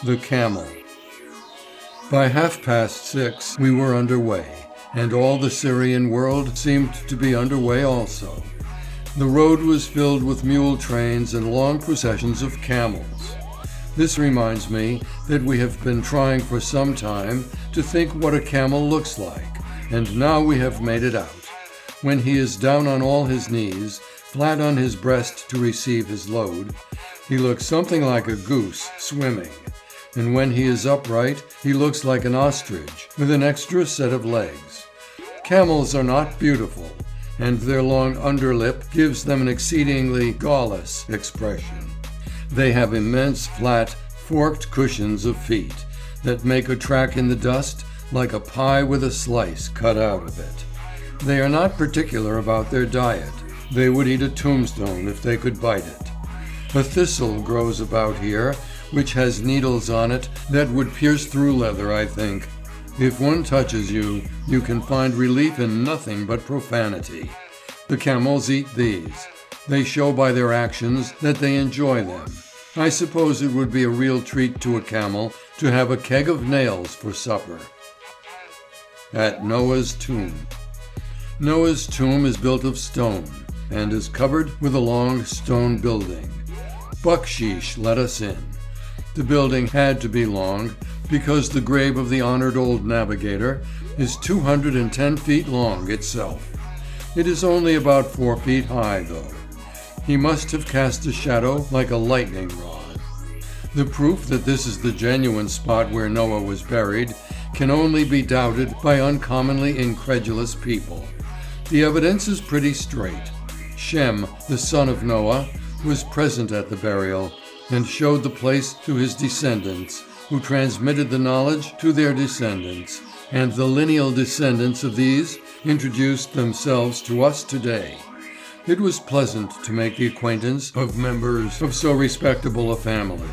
The Camel. By 6:30 we were underway, and all the Syrian world seemed to be underway also. The road was filled with mule trains and long processions of camels. This reminds me that we have been trying for some time to think what a camel looks like, and now we have made it out. When he is down on all his knees, flat on his breast to receive his load, he looks something like a goose swimming. And when he is upright, he looks like an ostrich with an extra set of legs. Camels are not beautiful, and their long underlip gives them an exceedingly gaulless expression. They have immense flat, forked cushions of feet that make a track in the dust like a pie with a slice cut out of it. They are not particular about their diet. They would eat a tombstone if they could bite it. A thistle grows about here, which has needles on it that would pierce through leather, I think. If one touches you, you can find relief in nothing but profanity. The camels eat these. They show by their actions that they enjoy them. I suppose it would be a real treat to a camel to have a keg of nails for supper. At Noah's tomb. Noah's tomb is built of stone and is covered with a long stone building. Bucksheesh let us in. The building had to be long because the grave of the honored old navigator is 210 feet long itself. It is only about 4 feet high, though. He must have cast a shadow like a lightning rod. The proof that this is the genuine spot where Noah was buried can only be doubted by uncommonly incredulous people. The evidence is pretty straight. Shem, the son of Noah, was present at the burial and showed the place to his descendants, who transmitted the knowledge to their descendants, and the lineal descendants of these introduced themselves to us today. It was pleasant to make the acquaintance of members of so respectable a family.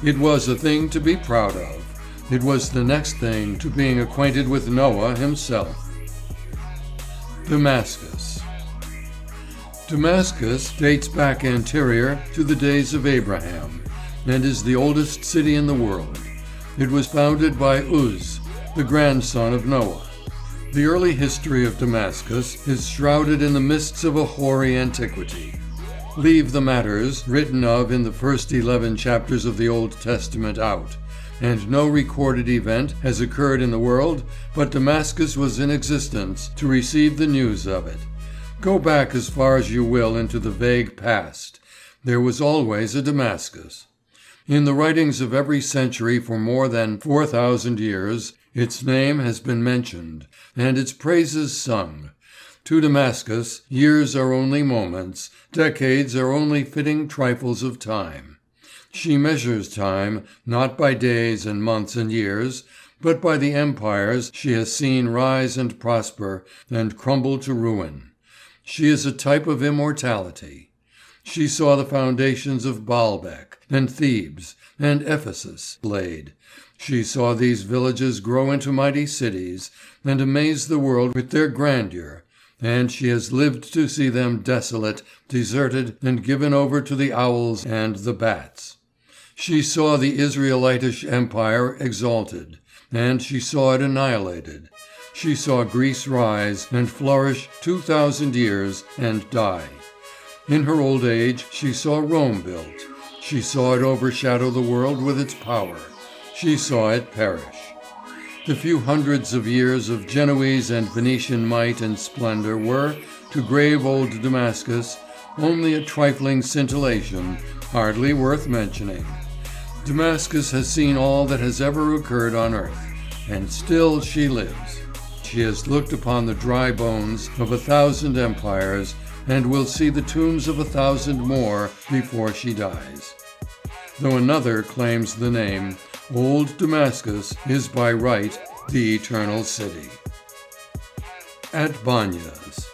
It was a thing to be proud of. It was the next thing to being acquainted with Noah himself. Damascus. Damascus dates back anterior to the days of Abraham and is the oldest city in the world. It was founded by Uz, the grandson of Noah. The early history of Damascus is shrouded in the mists of a hoary antiquity. Leave the matters written of in the first 11 chapters of the Old Testament out, and no recorded event has occurred in the world, but Damascus was in existence to receive the news of it. Go back as far as you will into the vague past. There was always a Damascus. In the writings of every century for more than 4,000 years, its name has been mentioned, and its praises sung. To Damascus, years are only moments, decades are only fitting trifles of time. She measures time not by days and months and years, but by the empires she has seen rise and prosper and crumble to ruin. She is a type of immortality. She saw the foundations of Baalbek and Thebes and Ephesus laid. She saw these villages grow into mighty cities and amaze the world with their grandeur, and she has lived to see them desolate, deserted, and given over to the owls and the bats. She saw the Israelitish empire exalted, and she saw it annihilated. She saw Greece rise and flourish 2,000 years and die. In her old age, she saw Rome built. She saw it overshadow the world with its power. She saw it perish. The few hundreds of years of Genoese and Venetian might and splendor were, to grave old Damascus, only a trifling scintillation, hardly worth mentioning. Damascus has seen all that has ever occurred on earth, and still she lives. She has looked upon the dry bones of 1,000 empires and will see the tombs of 1,000 more before she dies. Though another claims the name, Old Damascus is by right the eternal city. At Banyas.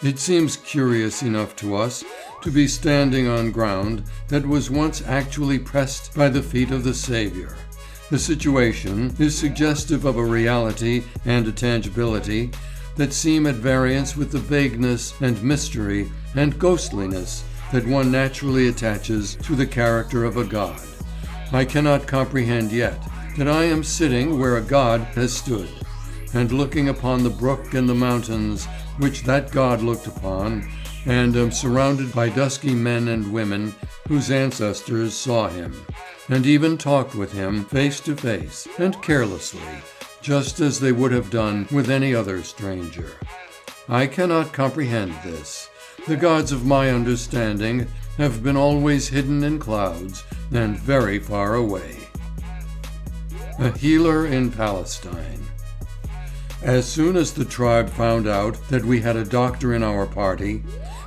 It seems curious enough to us to be standing on ground that was once actually pressed by the feet of the Savior. The situation is suggestive of a reality and a tangibility that seem at variance with the vagueness and mystery and ghostliness that one naturally attaches to the character of a god. I cannot comprehend yet that I am sitting where a god has stood, and looking upon the brook and the mountains which that god looked upon, and am surrounded by dusky men and women whose ancestors saw him, and even talked with him face to face and carelessly, just as they would have done with any other stranger. I cannot comprehend this. The gods of my understanding have been always hidden in clouds and very far away. A healer in Palestine. As soon as the tribe found out that we had a doctor in our party,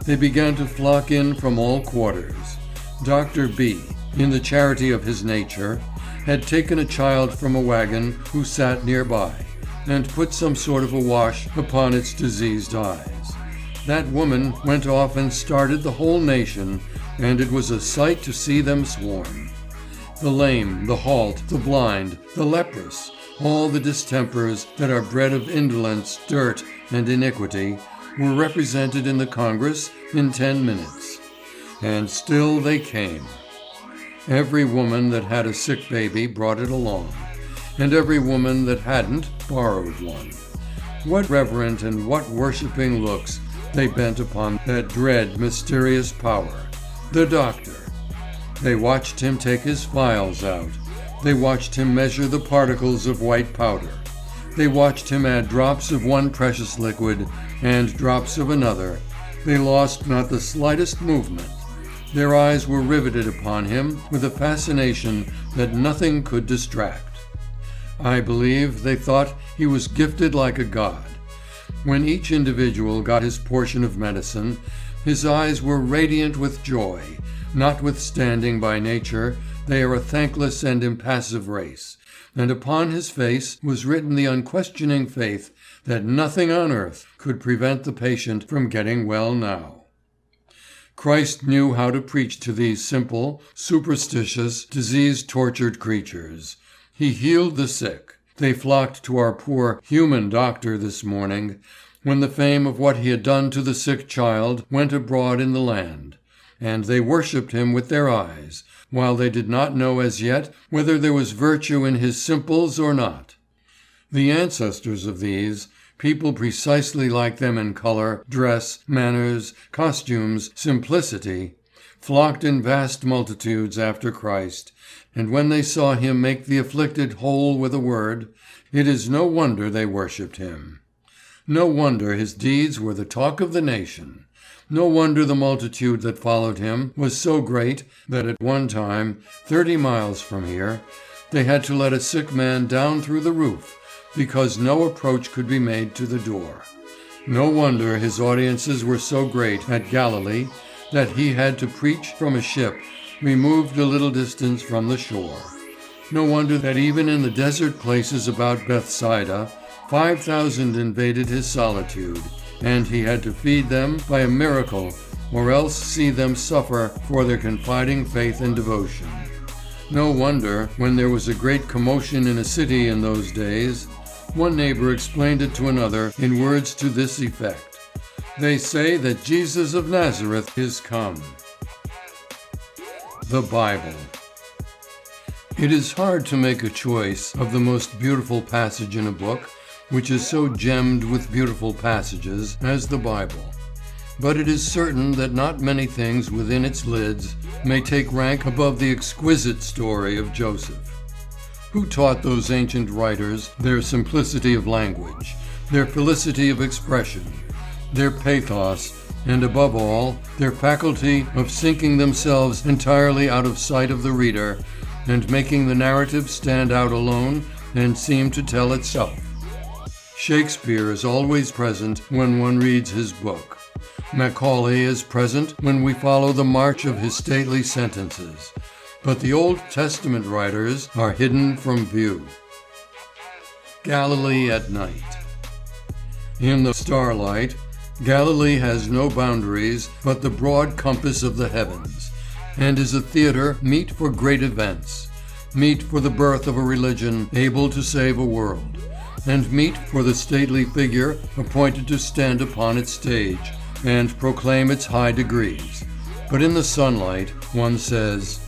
they began to flock in from all quarters. Dr. B, in the charity of his nature, had taken a child from a wagon who sat nearby and put some sort of a wash upon its diseased eyes. That woman went off and started the whole nation, and it was a sight to see them swarm. The lame, the halt, the blind, the leprous, all the distempers that are bred of indolence, dirt, and iniquity, were represented in the Congress in 10 minutes. And still they came. Every woman that had a sick baby brought it along, and every woman that hadn't borrowed one. What reverent and what worshipping looks they bent upon that dread, mysterious power, the doctor. They watched him take his phials out. They watched him measure the particles of white powder. They watched him add drops of one precious liquid and drops of another. They lost not the slightest movement. Their eyes were riveted upon him with a fascination that nothing could distract. I believe they thought he was gifted like a god. When each individual got his portion of medicine, his eyes were radiant with joy. Notwithstanding by nature they are a thankless and impassive race, and upon his face was written the unquestioning faith that nothing on earth could prevent the patient from getting well now. Christ knew how to preach to these simple, superstitious, disease-tortured creatures. He healed the sick. They flocked to our poor human doctor this morning, when the fame of what he had done to the sick child went abroad in the land, and they worshipped him with their eyes, while they did not know as yet whether there was virtue in his simples or not. The ancestors of these, people precisely like them in color, dress, manners, costumes, simplicity, flocked in vast multitudes after Christ, and when they saw him make the afflicted whole with a word, it is no wonder they worshipped him. No wonder his deeds were the talk of the nation. No wonder the multitude that followed him was so great that at one time, 30 miles from here, they had to let a sick man down through the roof, because no approach could be made to the door. No wonder his audiences were so great at Galilee that he had to preach from a ship removed a little distance from the shore. No wonder that even in the desert places about Bethsaida, 5,000 invaded his solitude, and he had to feed them by a miracle, or else see them suffer for their confiding faith and devotion. No wonder, when there was a great commotion in a city in those days, one neighbor explained it to another in words to this effect: "They say that Jesus of Nazareth is come." The Bible. It is hard to make a choice of the most beautiful passage in a book, which is so gemmed with beautiful passages as the Bible. But it is certain that not many things within its lids may take rank above the exquisite story of Joseph. Who taught those ancient writers their simplicity of language, their felicity of expression, their pathos, and above all, their faculty of sinking themselves entirely out of sight of the reader and making the narrative stand out alone and seem to tell itself? Shakespeare is always present when one reads his book. Macaulay is present when we follow the march of his stately sentences. But the Old Testament writers are hidden from view. Galilee at night. In the starlight, Galilee has no boundaries but the broad compass of the heavens, and is a theater meet for great events, meet for the birth of a religion able to save a world, and meet for the stately figure appointed to stand upon its stage and proclaim its high degrees. But in the sunlight, one says,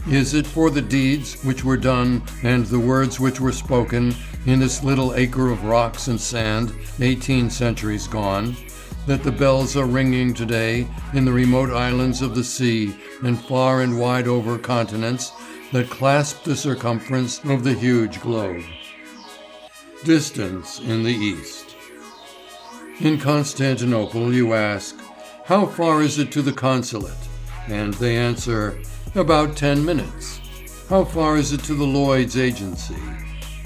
is it for the deeds which were done and the words which were spoken in this little acre of rocks and sand 18 centuries gone, that the bells are ringing today in the remote islands of the sea and far and wide over continents that clasp the circumference of the huge globe? Distance in the East. In Constantinople you ask, how far is it to the consulate? And they answer, about 10 minutes. How far is it to the Lloyd's agency?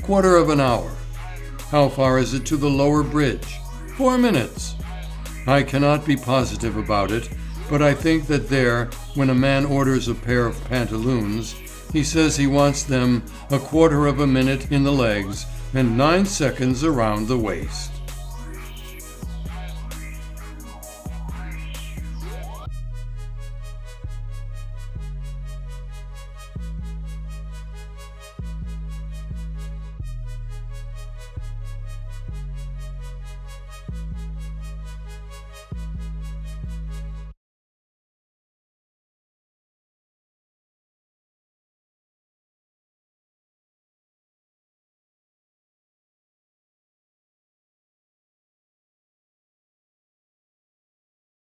Quarter of an hour. How far is it to the lower bridge? 4 minutes. I cannot be positive about it, but I think that there, when a man orders a pair of pantaloons, he says he wants them a quarter of a minute in the legs and 9 seconds around the waist.